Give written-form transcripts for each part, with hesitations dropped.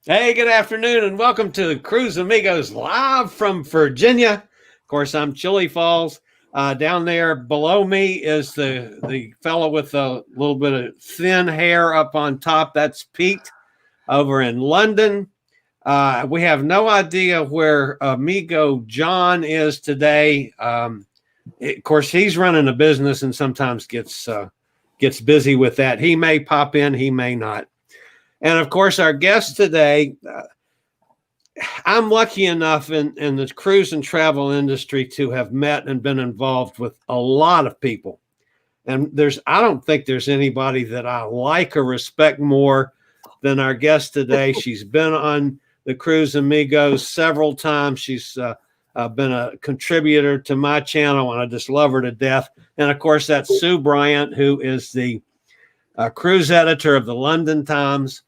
Hey, good afternoon, and welcome to Cruise Amigos live from Virginia. Of course, I'm Chillie Falls. Down there below me is the fellow with a little bit of thin hair up on top. That's Pete over in London. We have no idea where Amigo John is today. Of course, he's running a business and sometimes gets busy with that. He may pop in, he may not. And of course, our guest today, I'm lucky enough in the cruise and travel industry to have met and been involved with a lot of people. And I don't think there's anybody that I like or respect more than our guest today. She's been on the Cruise Amigos several times. She's been a contributor to my channel, and I just love her to death. And of course, that's Sue Bryant, who is the cruise editor of the London Times.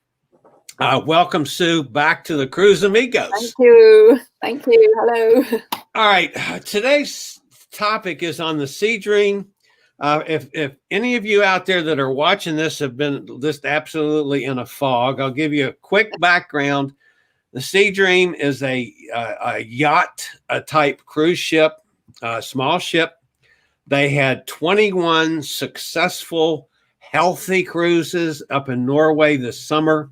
Welcome, Sue, back to the Cruise Amigos. Thank you. Thank you. Hello. All right. Today's topic is on the SeaDream. If any of you out there that are watching this have been just absolutely in a fog, I'll give you a quick background. The SeaDream is a yacht type cruise ship, a small ship. They had 21 successful, healthy cruises up in Norway this summer.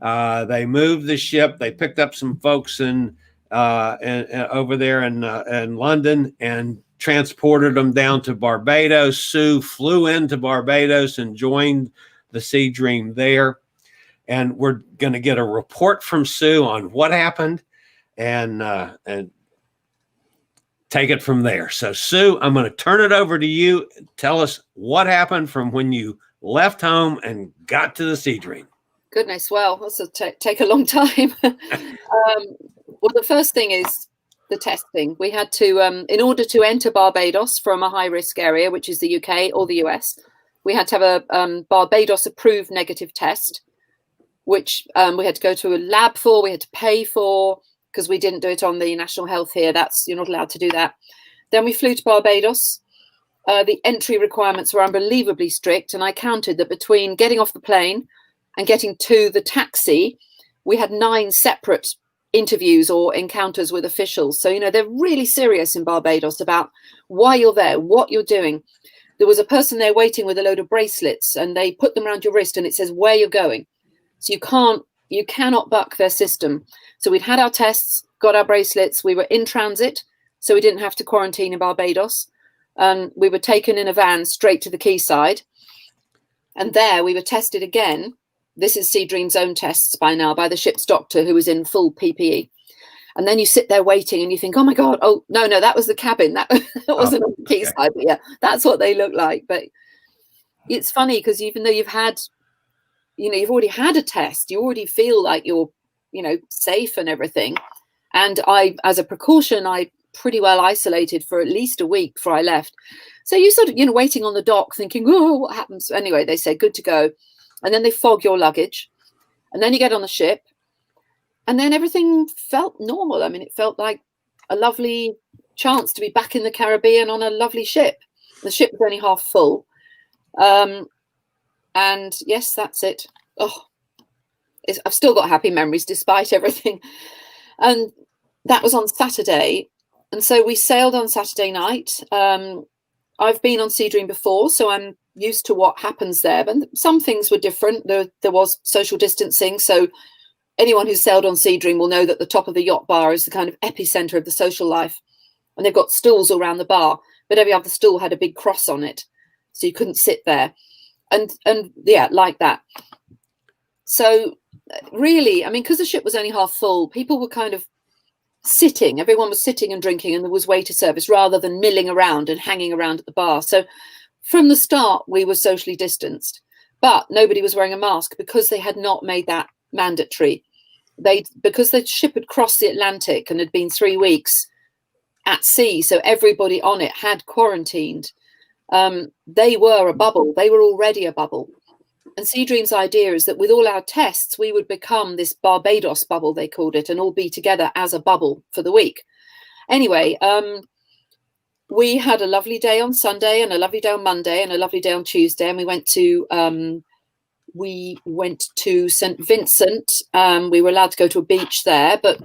They moved the ship. They picked up some folks in over there in London and transported them down to Barbados. Sue flew into Barbados and joined the SeaDream there. And we're going to get a report from Sue on what happened and take it from there. So, Sue, I'm going to turn it over to you. Tell us what happened from when you left home and got to the SeaDream. Goodness, well, that's take a long time. Well, the first thing is the testing. We had to, in order to enter Barbados from a high-risk area, which is the UK or the US, we had to have a Barbados-approved negative test, which we had to go to a lab for, we had to pay for, because we didn't do it on the national health here. You're not allowed to do that. Then we flew to Barbados. The entry requirements were unbelievably strict, and I counted that between getting off the plane and getting to the taxi, we had 9 separate interviews or encounters with officials. So, they're really serious in Barbados about why you're there, what you're doing. There was a person there waiting with a load of bracelets, and they put them around your wrist and it says where you're going. So you cannot buck their system. So we'd had our tests, got our bracelets, we were in transit, so we didn't have to quarantine in Barbados. We were taken in a van straight to the quayside. And there we were tested again. This is SeaDream's own tests by now, by the ship's doctor, who was in full PPE. And then you sit there waiting and you think, oh my God, oh, no, that was the cabin. That wasn't on the quayside, okay. But yeah, that's what they look like. But it's funny because even though you've already had a test, you already feel like you're, safe and everything. And as a precaution, I pretty well isolated for at least a week before I left. So you sort of, waiting on the dock thinking, oh, what happens? Anyway, they say, good to go. And then they fog your luggage. And then you get on the ship. And then everything felt normal. I mean, it felt like a lovely chance to be back in the Caribbean on a lovely ship. The ship was only half full. And yes, that's it. Oh, I've still got happy memories despite everything. And that was on Saturday. And so we sailed on Saturday night. I've been on SeaDream before, so I'm used to what happens there. But some things were different. There was social distancing. So anyone who's sailed on SeaDream will know that the top of the yacht bar is the kind of epicenter of the social life. And they've got stools all around the bar, but every other stool had a big cross on it. So you couldn't sit there. And yeah, like that. So really, I mean, because the ship was only half full, people were kind of sitting. Everyone was sitting and drinking, and there was waiter service rather than milling around and hanging around at the bar. So from the start, we were socially distanced, but nobody was wearing a mask because they had not made that mandatory. Because the ship had crossed the Atlantic and had been 3 weeks at sea, so everybody on it had quarantined. They were a bubble. They were already a bubble. And SeaDream's idea is that with all our tests, we would become this Barbados bubble, they called it, and all be together as a bubble for the week. Anyway, we had a lovely day on Sunday and a lovely day on Monday and a lovely day on Tuesday. And we went to we went to St. Vincent. We were allowed to go to a beach there, but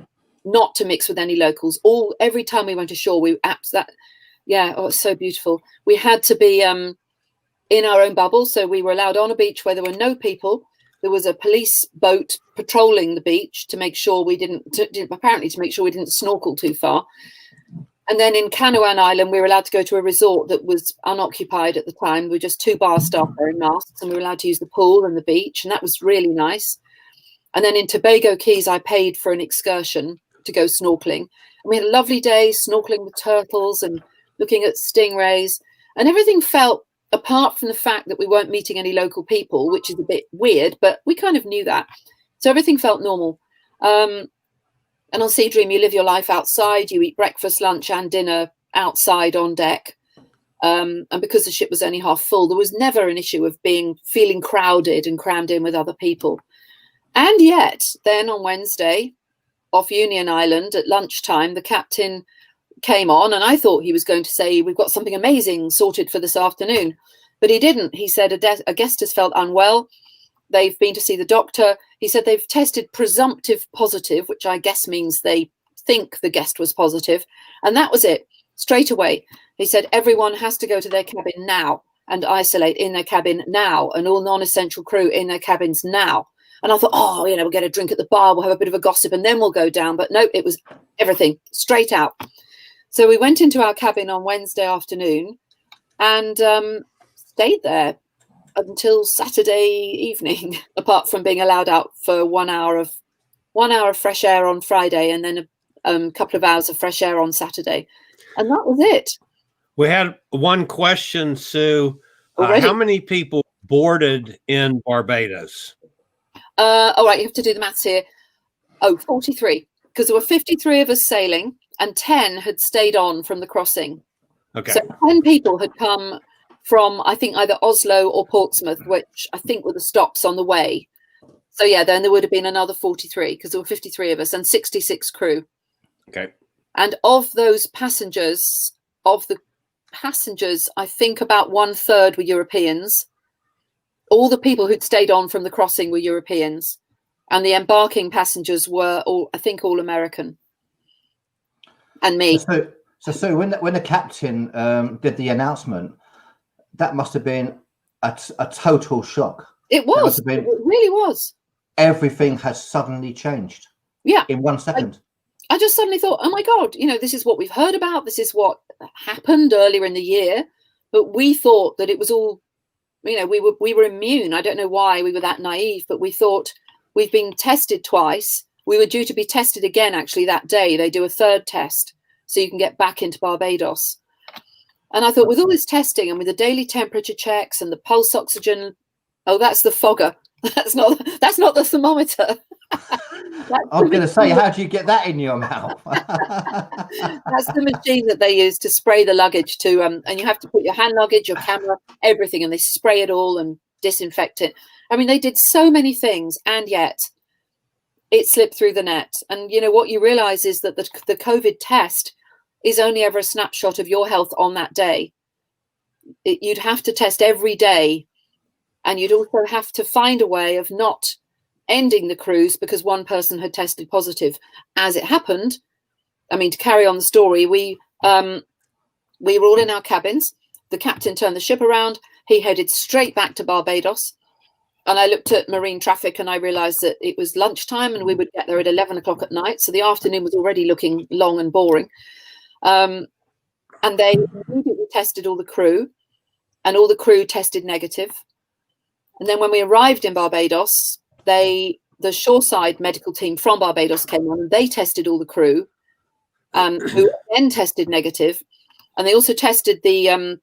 not to mix with any locals. Every time we went ashore, it's so beautiful. We had to be in our own bubble, so we were allowed on a beach where there were no people. There was a police boat patrolling the beach to make sure we didn't snorkel too far. And then in Canoan Island, we were allowed to go to a resort that was unoccupied at the time. We were just 2 bar staff there in masks, and we were allowed to use the pool and the beach, and that was really nice. And then in Tobago Keys, I paid for an excursion to go snorkeling. And we had a lovely day snorkeling with turtles and looking at stingrays, and everything felt, apart from the fact that we weren't meeting any local people, which is a bit weird, but we kind of knew that. So everything felt normal. And on SeaDream, you live your life outside. You eat breakfast, lunch, and dinner outside on deck. And because the ship was only half full, there was never an issue of feeling crowded and crammed in with other people. And yet, then on Wednesday, off Union Island at lunchtime, the captain came on, and I thought he was going to say, "We've got something amazing sorted for this afternoon," but he didn't. He said a guest has felt unwell. They've been to see the doctor. He said they've tested presumptive positive, which I guess means they think the guest was positive. And that was it, straight away. He said everyone has to go to their cabin now and isolate in their cabin now, and all non-essential crew in their cabins now. And I thought, we'll get a drink at the bar, we'll have a bit of a gossip, and then we'll go down. But no, it was everything, straight out. So we went into our cabin on Wednesday afternoon and stayed there until Saturday evening, apart from being allowed out for 1 hour of fresh air on Friday, and then a couple of hours of fresh air on Saturday. And that was it. We had one question, Sue. Already? How many people boarded in Barbados? All right, you have to do the maths here. 43, because there were 53 of us sailing and 10 had stayed on from the crossing. Okay. So 10 people had come from, I think, either Oslo or Portsmouth, which I think were the stops on the way. So yeah, then there would have been another 43, because there were 53 of us and 66 crew. Okay. And of the passengers, I think about 1/3 were Europeans. All the people who'd stayed on from the crossing were Europeans, and the embarking passengers were all American. And me. So when the captain did the announcement, that must have been a total shock. It was. It really was. Everything has suddenly changed. Yeah. In 1 second. I just suddenly thought, oh my God, this is what we've heard about. This is what happened earlier in the year. But we thought that it was all, we were immune. I don't know why we were that naive, but we thought we've been tested twice. We were due to be tested again, actually, that day. They do a 3rd test so you can get back into Barbados. And I thought, with all this testing and with the daily temperature checks and the pulse oxygen, that's the fogger. That's not the thermometer. I was going to say, how do you get that in your mouth? That's the machine that they use to spray the luggage to, and you have to put your hand luggage, your camera, everything, and they spray it all and disinfect it. I mean, they did so many things, and yet it slipped through the net. And what you realize is that the COVID test is only ever a snapshot of your health on that day. You'd have to test every day, and you'd also have to find a way of not ending the cruise because one person had tested positive. As it happened, to carry on the story, we were all in our cabins. The captain turned the ship around. He headed straight back to Barbados. And I looked at marine traffic and I realized that it was lunchtime and we would get there at 11 o'clock at night. So the afternoon was already looking long and boring. And they immediately tested all the crew, and all the crew tested negative. And then when we arrived in Barbados, the shoreside medical team from Barbados came on and they tested all the crew, who then tested negative. And they also tested the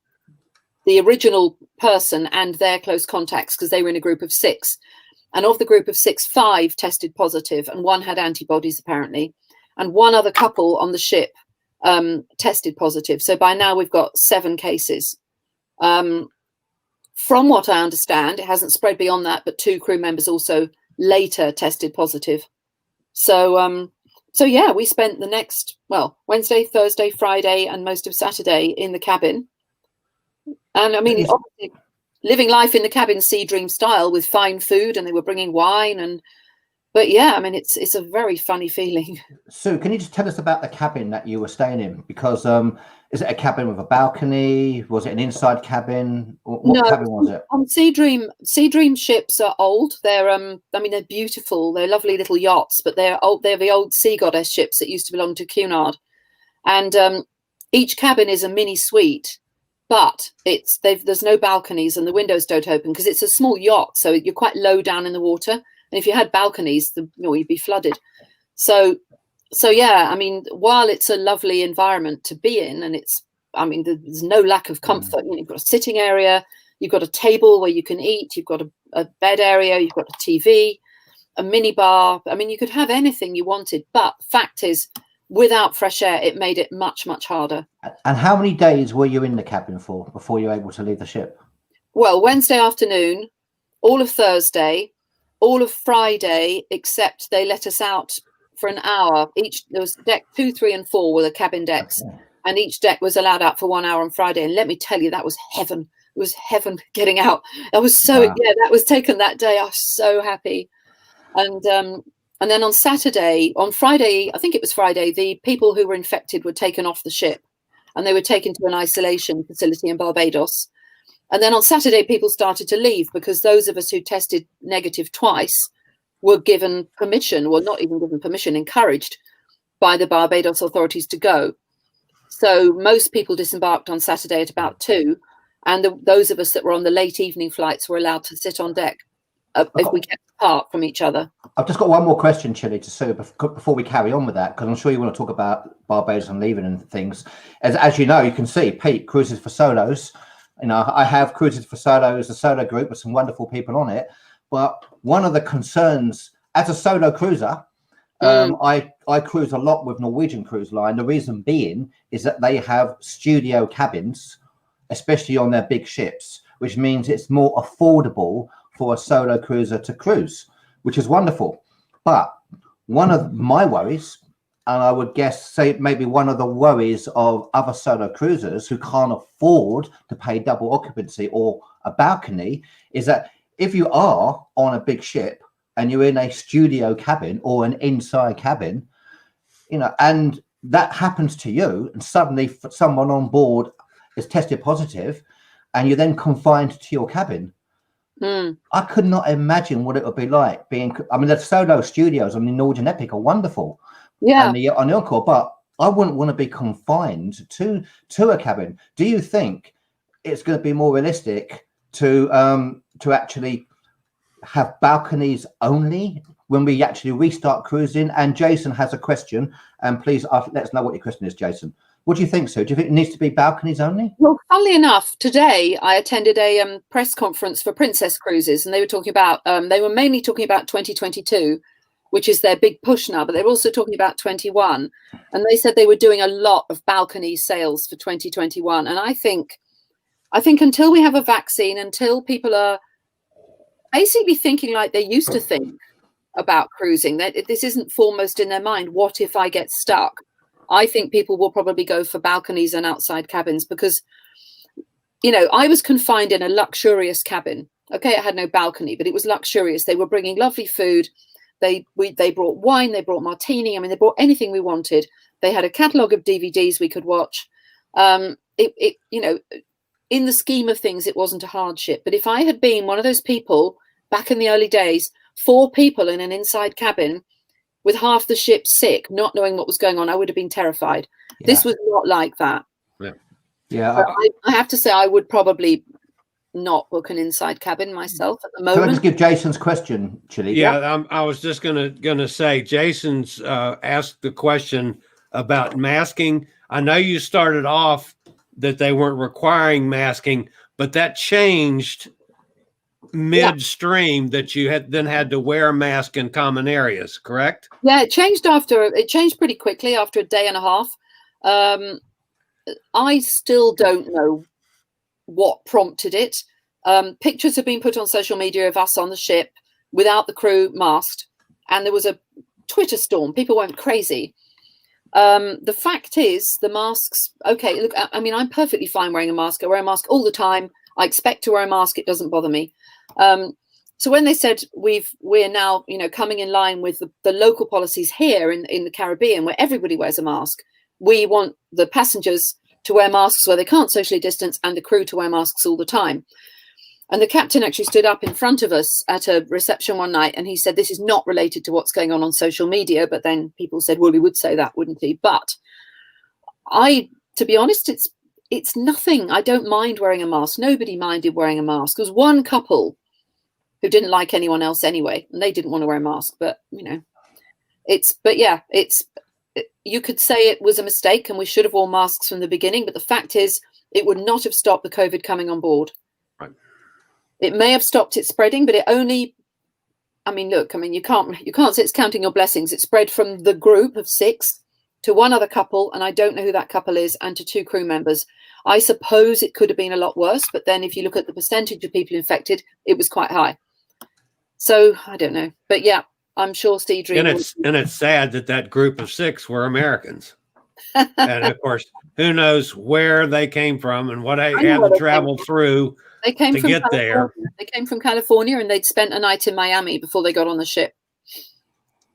original person and their close contacts, because they were in a group of 6. And of the group of 6, 5 tested positive, and 1 had antibodies apparently. And 1 other couple on the ship tested positive. So by now we've got 7 cases. From what I understand, it hasn't spread beyond that, but 2 crew members also later tested positive. So yeah, we spent the next, Wednesday, Thursday, Friday, and most of Saturday in the cabin. And obviously living life in the cabin SeaDream style with fine food, and they were bringing wine. But yeah, I mean, it's a very funny feeling. Sue, can you just tell us about the cabin that you were staying in? Because is it a cabin with a balcony? Was it an inside cabin? What cabin was it? On SeaDream ships are old. They're I mean, they're beautiful. They're lovely little yachts, but they're old. They're the old Sea Goddess ships that used to belong to Cunard, and each cabin is a mini suite. But there's no balconies and the windows don't open because it's a small yacht, so you're quite low down in the water. And if you had balconies, you'd be flooded. So yeah, I mean, while it's a lovely environment to be in, and there's no lack of comfort. You know, you've got a sitting area, you've got a table where you can eat, you've got a bed area, you've got a TV, a mini bar. I mean, you could have anything you wanted. But the fact is, without fresh air, it made it much, much harder. And how many days were you in the cabin for before you were able to leave the ship? Well, Wednesday afternoon, all of Thursday, all of Friday, except they let us out for an hour. There was deck 2, 3, and 4 were the cabin decks, and each deck was allowed out for 1 hour on Friday. And let me tell you, that was heaven. It was heaven getting out. I was that was taken that day. I was so happy. And then on Friday, I think it was Friday, the people who were infected were taken off the ship, and they were taken to an isolation facility in Barbados. And then on Saturday, people started to leave because those of us who tested negative twice were given permission, well, not even given permission, encouraged by the Barbados authorities to go. So most people disembarked on Saturday at about 2, and those of us that were on the late evening flights were allowed to sit on deck if we kept apart from each other. I've just got one more question, Chillie, to Sue before we carry on with that, because I'm sure you want to talk about Barbados and leaving and things. As you know, you can see Pete, Cruises for Solos. You know, I have Cruises for Solos, a solo group with some wonderful people on it. But one of the concerns as a solo cruiser, I cruise a lot with Norwegian Cruise Line. The reason being is that they have studio cabins, especially on their big ships, which means it's more affordable for a solo cruiser to cruise, which is wonderful. But one of my worries, and I would say maybe one of the worries of other solo cruisers who can't afford to pay double occupancy or a balcony, is that if you are on a big ship and you're in a studio cabin or an inside cabin, you know, and that happens to you, and suddenly someone on board is tested positive and you're then confined to your cabin, I could not imagine what it would be like being, I mean, the solo studios on the Norwegian Epic are wonderful. Yeah. And on the Encore, but I wouldn't want to be confined to a cabin. Do you think it's going to be more realistic to actually have balconies only when we actually restart cruising? And Jason has a question, and please let us know what your question is, Jason. What do you think, Sue? Do you think it needs to be balconies only? Well, funnily enough, today I attended a press conference for Princess Cruises, and they were talking about, they were mainly talking about 2022, which is their big push now, but they're also talking about 21. And they said they were doing a lot of balcony sales for 2021. And I think until we have a vaccine, until people are basically thinking like they used to think about cruising, that this isn't foremost in their mind, what if I get stuck? I think people will probably go for balconies and outside cabins because, you know, I was confined in a luxurious cabin. Okay, it had no balcony, but it was luxurious. They were bringing lovely food. They brought wine, they brought martini. I mean, they brought anything we wanted. They had a catalogue of DVDs we could watch. You know, in the scheme of things, it wasn't a hardship. But if I had been one of those people back in the early days, 4 people in an inside cabin with half the ship sick, not knowing what was going on, I would have been terrified. Yeah. This was not like that. Yeah. I have to say, I would probably not book an inside cabin myself at the moment. Can I just give Jason's question, Chillie? Yeah, I was just gonna say, Jason's asked the question about masking. I know you started off that they weren't requiring masking, but that changed midstream, that you had to wear a mask in common areas, correct? Yeah, it changed pretty quickly after a day and a half. I still don't know what prompted it. Pictures have been put on social media of us on the ship without the crew masked, and there was a Twitter storm. People went crazy. The fact is, the masks, okay, look, I mean, I'm perfectly fine wearing a mask. I wear a mask all the time. I expect to wear a mask. It doesn't bother me. So when they said we're now, coming in line with the local policies here in the Caribbean, where everybody wears a mask, we want the passengers to wear masks where they can't socially distance and the crew to wear masks all the time. And the captain actually stood up in front of us at a reception one night and he said, this is not related to what's going on social media. But then people said, well, he would say that, wouldn't he? But to be honest, it's nothing. I don't mind wearing a mask. Nobody minded wearing a mask. There was one couple who didn't like anyone else anyway, and they didn't want to wear a mask. But you could say it was a mistake and we should have worn masks from the beginning. But the fact is, it would not have stopped the COVID coming on board. Right. It may have stopped it spreading, but you can't say it's counting your blessings. It spread from the group of 6 to one other couple, and I don't know who that couple is, and to 2 crew members. I suppose it could have been a lot worse, but then if you look at the percentage of people infected, it was quite high. So I don't know, but yeah, I'm sure SeaDream. And it's sad that group of 6 were Americans, and of course, who knows where they came from and what they had to travel through. They came from get California. there. They came from California, and they'd spent a night in Miami before they got on the ship.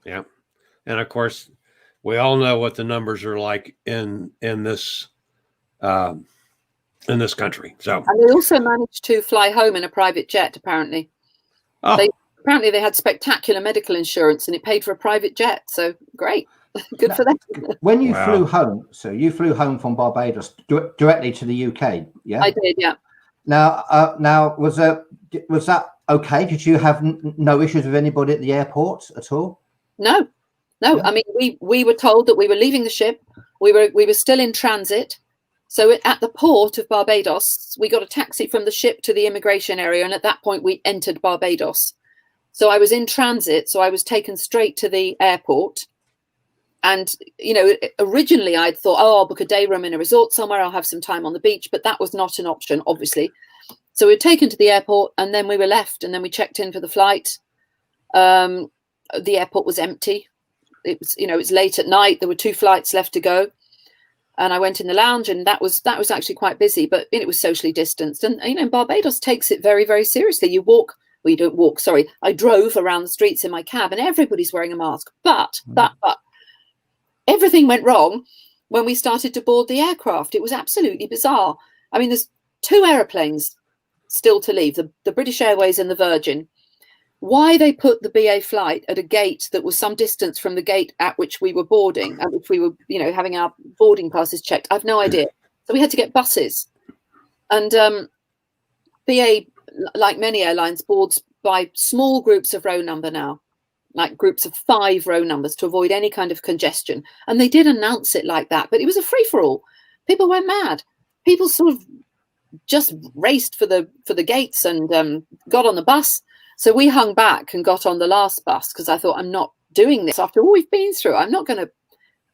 Yeah, and of course, we all know what the numbers are like in this country. So, and they also managed to fly home in a private jet. Apparently, they had spectacular medical insurance, and it paid for a private jet. So great, good for them. When you flew home, so you flew home from Barbados directly to the UK, yeah? I did, yeah. Now, was that okay? Did you have no issues with anybody at the airport at all? No. Yeah. I mean, we were told that we were leaving the ship. We were still in transit. So at the port of Barbados, we got a taxi from the ship to the immigration area, and at that point we entered Barbados. So I was in transit, so I was taken straight to the airport. And originally I'd thought, I'll book a day room in a resort somewhere, I'll have some time on the beach, but that was not an option, obviously. So we were taken to the airport, and then we were left, and then we checked in for the flight. The airport was empty. It was late at night. There were 2 flights left to go, and I went in the lounge, and that was actually quite busy, but it was socially distanced. And Barbados takes it very, very seriously. You don't walk. Sorry, I drove around the streets in my cab, and everybody's wearing a mask. But everything went wrong when we started to board the aircraft. It was absolutely bizarre. I mean, there's 2 aeroplanes still to leave, the British Airways and the Virgin. Why they put the BA flight at a gate that was some distance from the gate at which we were boarding, at which we were, having our boarding passes checked, I've no idea. So we had to get buses. And BA, like many airlines, boards by small groups of row number now, like groups of 5 row numbers, to avoid any kind of congestion. And they did announce it like that, but it was a free-for-all. People went mad. People sort of just raced for the gates and got on the bus. So we hung back and got on the last bus, because I thought, I'm not doing this after all we've been through. I'm not going to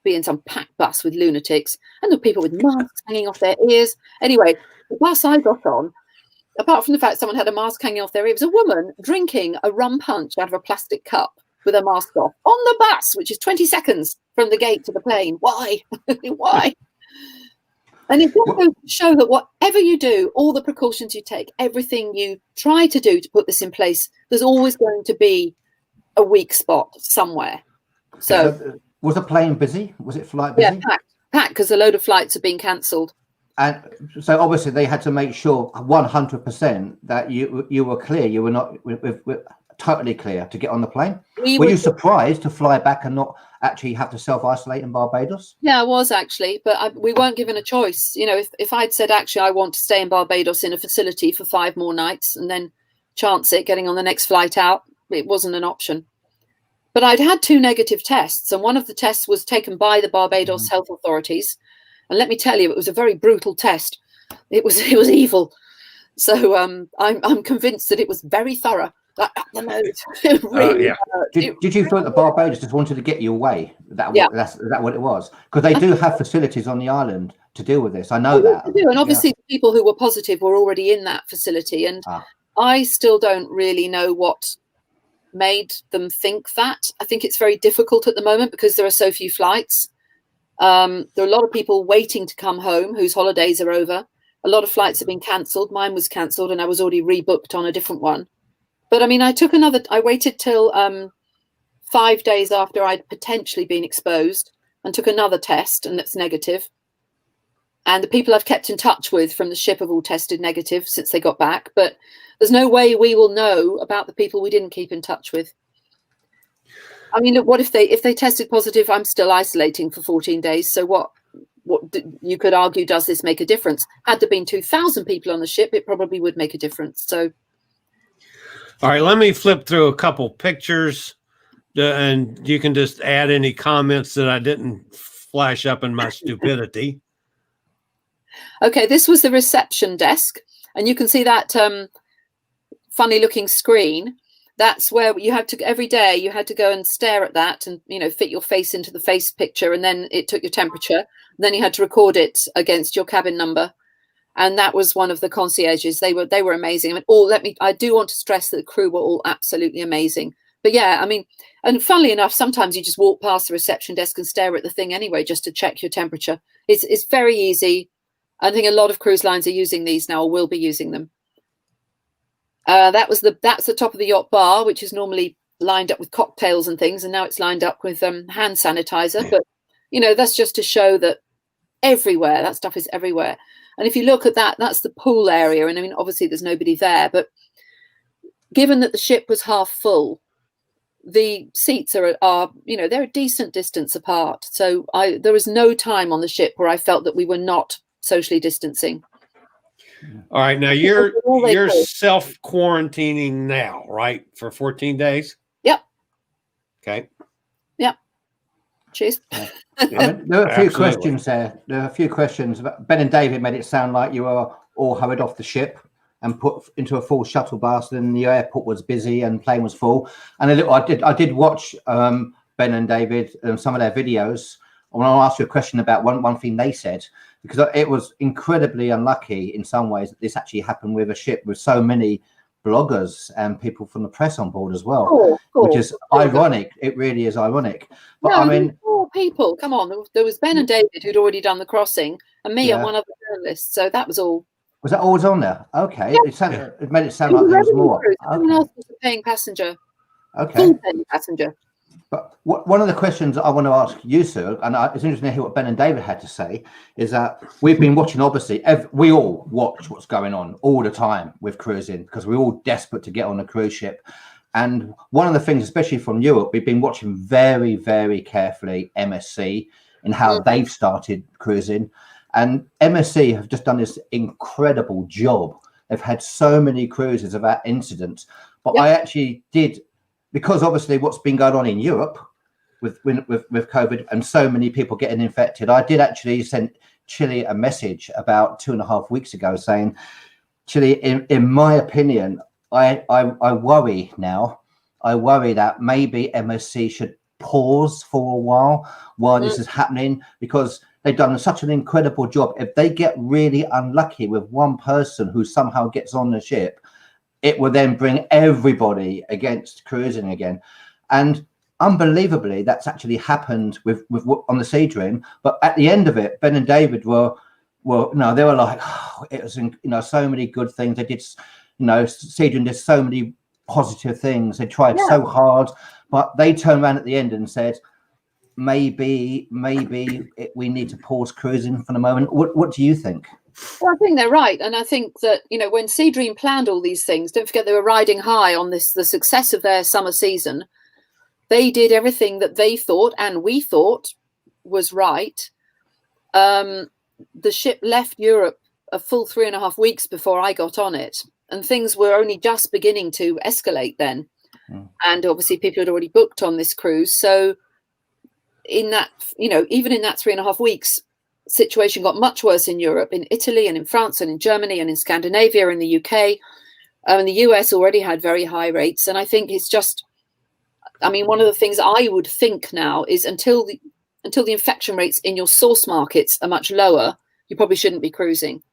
be in some packed bus with lunatics. And the people with masks hanging off their ears. Anyway, the bus I got on, apart from the fact someone had a mask hanging off their ear, it was a woman drinking a rum punch out of a plastic cup with her mask off on the bus, which is 20 seconds from the gate to the plane. Why? Why? And it just goes to show that whatever you do, all the precautions you take, everything you try to do to put this in place, there's always going to be a weak spot somewhere. So, was the plane busy? Was it flight busy? Yeah, packed, because a load of flights have been cancelled. And so obviously they had to make sure 100% that you were clear. You were not totally clear to get on the plane. Were you surprised to fly back and not actually have to self-isolate in Barbados? Yeah, I was actually, but we weren't given a choice. If I'd said, actually, I want to stay in Barbados in a facility for 5 more nights and then chance it getting on the next flight out, it wasn't an option. But I'd had 2 negative tests, and one of the tests was taken by the Barbados health authorities. And let me tell you, it was a very brutal test. It was evil. So I'm convinced that it was very thorough. Up the nose. Really Did you feel that Barbados just wanted to get you away? Is that what it was? Because they do have facilities on the island to deal with this. I know that. They do. And obviously the people who were positive were already in that facility. And I still don't really know what made them think that. I think it's very difficult at the moment because there are so few flights. There are a lot of people waiting to come home whose holidays are over. A lot of flights have been cancelled. Mine was cancelled and I was already rebooked on a different one. But I mean, I waited till 5 days after I'd potentially been exposed and took another test, and that's negative. And the people I've kept in touch with from the ship have all tested negative since they got back. But there's no way we will know about the people we didn't keep in touch with. I mean, look, what if they tested positive? I'm still isolating for 14 days. So what you could argue, does this make a difference? Had there been 2,000 people on the ship, it probably would make a difference. So, all right, let me flip through a couple pictures, and you can just add any comments that I didn't flash up in my stupidity. Okay, this was the reception desk, and you can see that funny looking screen. That's where you had to, every day you had to go and stare at that and, you know, fit your face into the face picture, and then it took your temperature. Then you had to record it against your cabin number. And that was one of the concierges. They were amazing. I mean, I do want to stress that the crew were all absolutely amazing. But yeah, I mean, and funnily enough, sometimes you just walk past the reception desk and stare at the thing anyway, just to check your temperature. It's very easy. I think a lot of cruise lines are using these now, or will be using them. That's the top of the yacht bar, which is normally lined up with cocktails and things, and now it's lined up with hand sanitizer. But you know, that's just to show that everywhere that stuff is everywhere. And if you look at that, that's the pool area, and I mean, obviously there's nobody there, but given that the ship was half full, the seats are you know, they're a decent distance apart. So there was no time on the ship where I felt that we were not socially distancing. All right, now you're self-quarantining now, right? For 14 days? Yep. Okay. Yep. Cheers. Yeah. I mean, there are a few questions there. There are a few questions. Ben and David made it sound like you were all hurried off the ship and put into a full shuttle bus, and the airport was busy and plane was full. And I did watch Ben and David some of their videos. I want to ask you a question about one thing they said, because it was incredibly unlucky in some ways that this actually happened with a ship with so many bloggers and people from the press on board as well, which is ironic. It really is ironic. But no, I mean, four people. Come on, there was Ben and David who'd already done the crossing, and me and one other journalist. So that was all. Was that always on there? Okay, yeah. It made it sound like there was more. Everyone else was a paying passenger. Okay, full paying passenger. But one of the questions I want to ask you, Sue, and it's interesting to hear what Ben and David had to say, is that we've been watching, obviously, we all watch what's going on all the time with cruising, because we're all desperate to get on a cruise ship. And one of the things, especially from Europe, we've been watching very, very carefully MSC and how they've started cruising. And MSC have just done this incredible job. They've had so many cruises without incidents. But I actually did, because obviously what's been going on in Europe with COVID and so many people getting infected, I did actually send Chillie a message about 2.5 weeks ago saying, Chillie, in my opinion, I worry now. I worry that maybe MSC should pause for a while this is happening, because they've done such an incredible job. If they get really unlucky with one person who somehow gets on the ship, it will then bring everybody against cruising again. And unbelievably, that's actually happened with on the SeaDream. But at the end of it, Ben and David were they were like, it was, so many good things. They did, SeaDream did so many positive things. They tried so hard, but they turned around at the end and said, maybe we need to pause cruising for the moment. What do you think? Well, I think they're right. And I think that, when SeaDream planned all these things, don't forget they were riding high on the success of their summer season. They did everything that they thought and we thought was right. The ship left Europe a full 3.5 weeks before I got on it. And things were only just beginning to escalate then. And obviously people had already booked on this cruise. So in that, even in that 3.5 weeks, situation got much worse in Europe, in Italy and in France and in Germany and in Scandinavia and the UK. And the US already had very high rates. And I think it's just, one of the things I would think now is until the infection rates in your source markets are much lower, you probably shouldn't be cruising.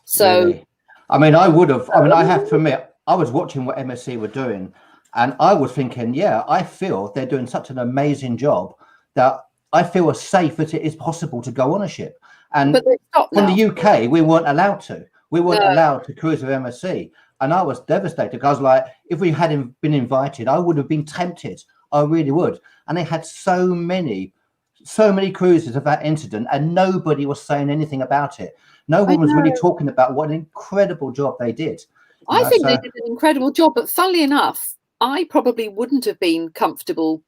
So, really? I would have. I have to admit, I was watching what MSC were doing, and I was thinking, I feel they're doing such an amazing job that I feel as safe as it is possible to go on a ship. And but they've stopped from now. the UK, we weren't allowed to. We weren't No. allowed to cruise with MSC. And I was devastated because I was like, if we hadn't been invited, I would have been tempted. I really would. And they had so many cruises of that incident, and nobody was saying anything about it. No one was really talking about what an incredible job they did. I think they did an incredible job, but funnily enough, I probably wouldn't have been comfortable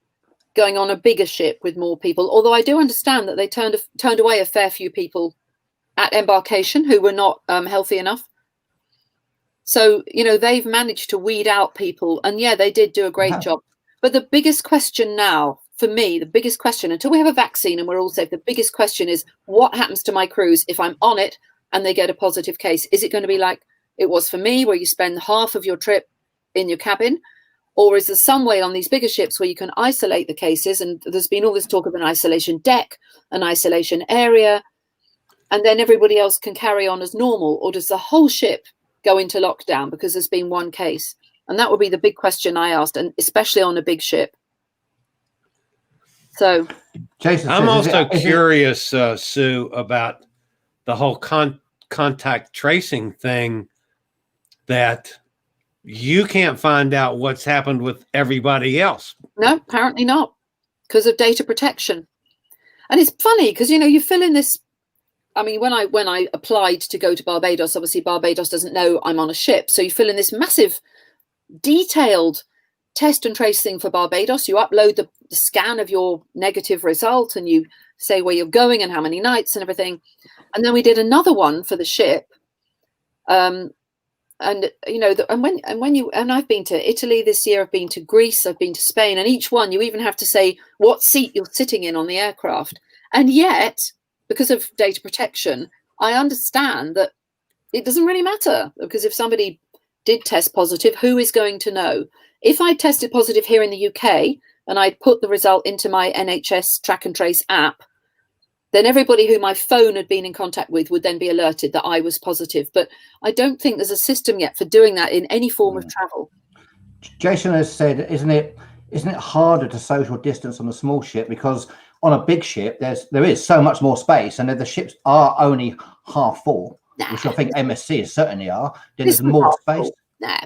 going on a bigger ship with more people. Although I do understand that they turned away a fair few people at embarkation who were not healthy enough. So, you know, they've managed to weed out people, and yeah, they did do a great job. But the biggest question now, for me, the biggest question, until we have a vaccine and we're all safe, the biggest question is, what happens to my cruise if I'm on it and they get a positive case? Is it going to be like it was for me, where you spend half of your trip in your cabin? Or is there some way on these bigger ships where you can isolate the cases? And there's been all this talk of an isolation deck, an isolation area, and then everybody else can carry on as normal? Or does the whole ship go into lockdown because there's been one case? And that would be the big question I asked, and especially on a big ship. So, Jason, I'm also curious, Sue, about the whole contact tracing thing, that you can't find out what's happened with everybody else. No, apparently not, because of data protection. And it's funny because, you know, you fill in this. I mean, when I applied to go to Barbados, obviously Barbados doesn't know I'm on a ship. So you fill in this massive, detailed test and trace thing for Barbados. You upload the scan of your negative result, and you say where you're going and how many nights and everything. And then we did another one for the ship. And you know, and I've been to Italy this year, I've been to Greece, I've been to Spain, and each one you even have to say what seat you're sitting in on the aircraft. And yet, because of data protection, I understand that it doesn't really matter, because if somebody did test positive, who is going to know? If I tested positive here in the UK and I'd put the result into my NHS track and trace app, then everybody who my phone had been in contact with would then be alerted that I was positive. But I don't think there's a system yet for doing that in any form of travel. Jason has said, isn't it harder to social distance on a small ship, because on a big ship there is so much more space, and if the ships are only half full, which I think MSC certainly are, then there's more space.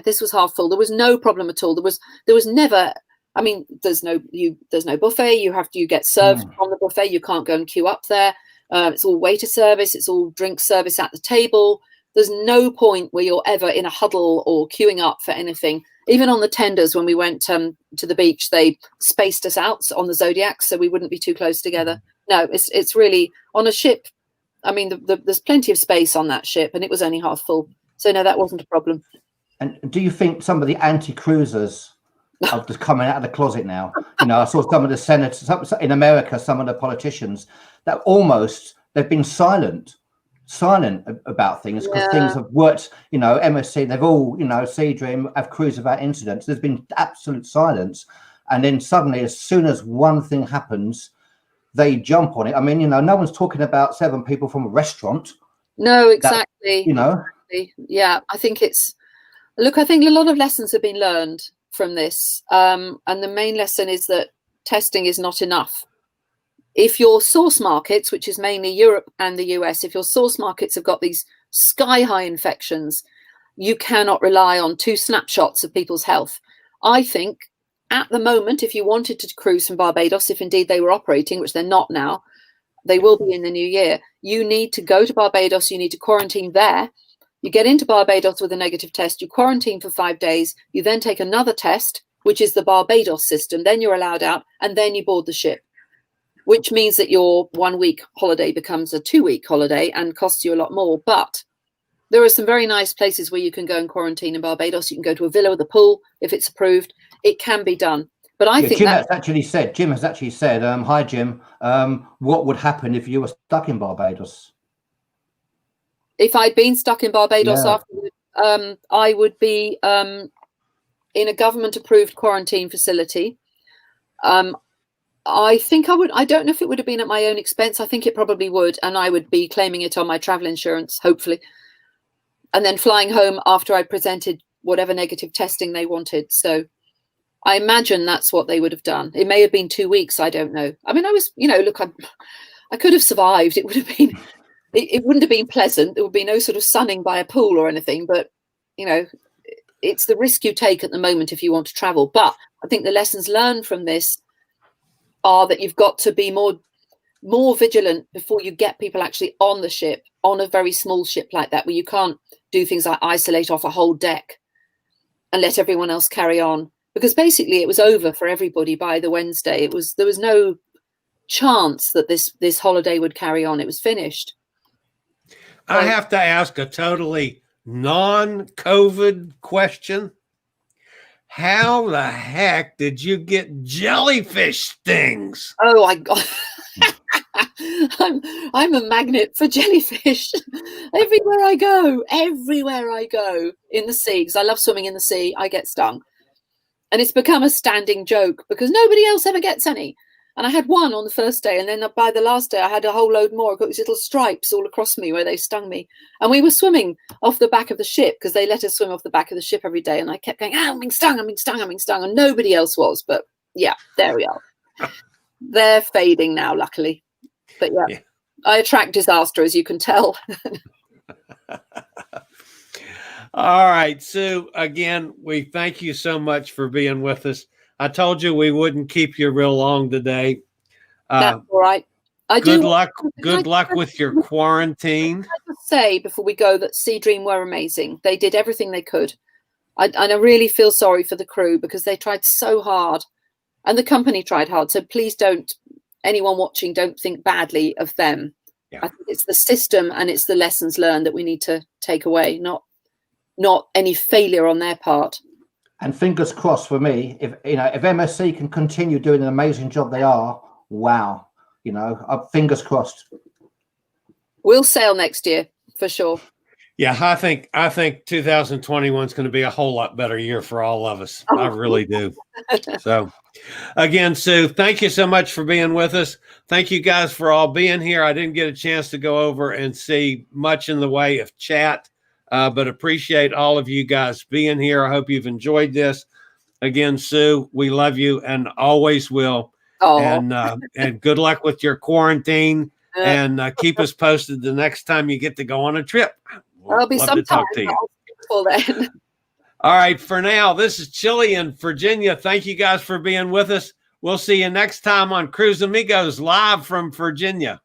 This was half full. There was no problem at all. There was never. I mean, there's no buffet. You get served from the buffet. You can't go and queue up there. It's all waiter service. It's all drink service at the table. There's no point where you're ever in a huddle or queuing up for anything. Even on the tenders, when we went to the beach, they spaced us out on the Zodiacs so we wouldn't be too close together. No, it's really on a ship. I mean, there's plenty of space on that ship, and it was only half full. So no, that wasn't a problem. And do you think some of the anti-cruisers are just coming out of the closet now? You know, I saw some of the senators in America, some of the politicians that they've been silent about things because things have worked. You know, MSC, they've all, you know, SeaDream have cruised without incidents. There's been absolute silence. And then suddenly, as soon as one thing happens, they jump on it. I mean, you know, no one's talking about 7 people from a restaurant. No, exactly. You know? Exactly. Yeah, I think I think a lot of lessons have been learned from this. And the main lesson is that testing is not enough. If your source markets, which is mainly Europe and the US, if your source markets have got these sky-high infections, you cannot rely on 2 snapshots of people's health. I think at the moment, if you wanted to cruise from Barbados, if indeed they were operating, which they're not now, they will be in the new year, you need to go to Barbados, you need to quarantine there. You get into Barbados with a negative test, you quarantine for 5 days, you then take another test, which is the Barbados system, then you're allowed out, and then you board the ship, which means that your 1-week holiday becomes a 2-week holiday and costs you a lot more. But there are some very nice places where you can go and quarantine in Barbados. You can go to a villa with a pool if it's approved. It can be done. But I think Jim has actually said, hi, Jim, what would happen if you were stuck in Barbados? If I'd been stuck in Barbados after, I would be in a government-approved quarantine facility. I think I would. I don't know if it would have been at my own expense. I think it probably would, and I would be claiming it on my travel insurance, hopefully, and then flying home after I presented whatever negative testing they wanted. So I imagine that's what they would have done. It may have been 2 weeks. I don't know. I mean, I was, you know, look, I could have survived. It would have been it wouldn't have been pleasant. There would be no sort of sunning by a pool or anything, but you know, it's the risk you take at the moment if you want to travel. But I think the lessons learned from this are that you've got to be more vigilant before you get people actually on the ship, on a very small ship like that, where you can't do things like isolate off a whole deck and let everyone else carry on, because basically it was over for everybody by the Wednesday. There was no chance that this holiday would carry on. It was finished. I have to ask a totally non-COVID question. How the heck did you get jellyfish stings? Oh, I got. I'm a magnet for jellyfish. Everywhere I go in the sea, because I love swimming in the sea, I get stung. And it's become a standing joke because nobody else ever gets any. And I had one on the first day, and then by the last day I had a whole load more. I got these little stripes all across me where they stung me. And we were swimming off the back of the ship because they let us swim off the back of the ship every day. And I kept going, I'm being stung, I'm being stung, I'm being stung. And nobody else was. But yeah, there we are. They're fading now, luckily. But yeah, I attract disaster, as you can tell. All right, Sue, again, we thank you so much for being with us. I told you we wouldn't keep you real long today. That's all right. Good luck with your quarantine. I just say before we go that SeaDream were amazing. They did everything they could. And I really feel sorry for the crew because they tried so hard and the company tried hard. So please anyone watching, don't think badly of them. Yeah. I think it's the system and it's the lessons learned that we need to take away, not any failure on their part. And fingers crossed for me, if MSC can continue doing an amazing job they are, wow, fingers crossed. We'll sail next year for sure. Yeah, I think 2021 is going to be a whole lot better year for all of us. I really do. So, again, Sue, thank you so much for being with us. Thank you guys for all being here. I didn't get a chance to go over and see much in the way of chat. But appreciate all of you guys being here. I hope you've enjoyed this. Again, Sue, we love you and always will. Oh. And good luck with your quarantine. And keep us posted the next time you get to go on a trip. There'll be some time before then. All right, for now, this is Chillie in Virginia. Thank you guys for being with us. We'll see you next time on Cruise Amigos live from Virginia.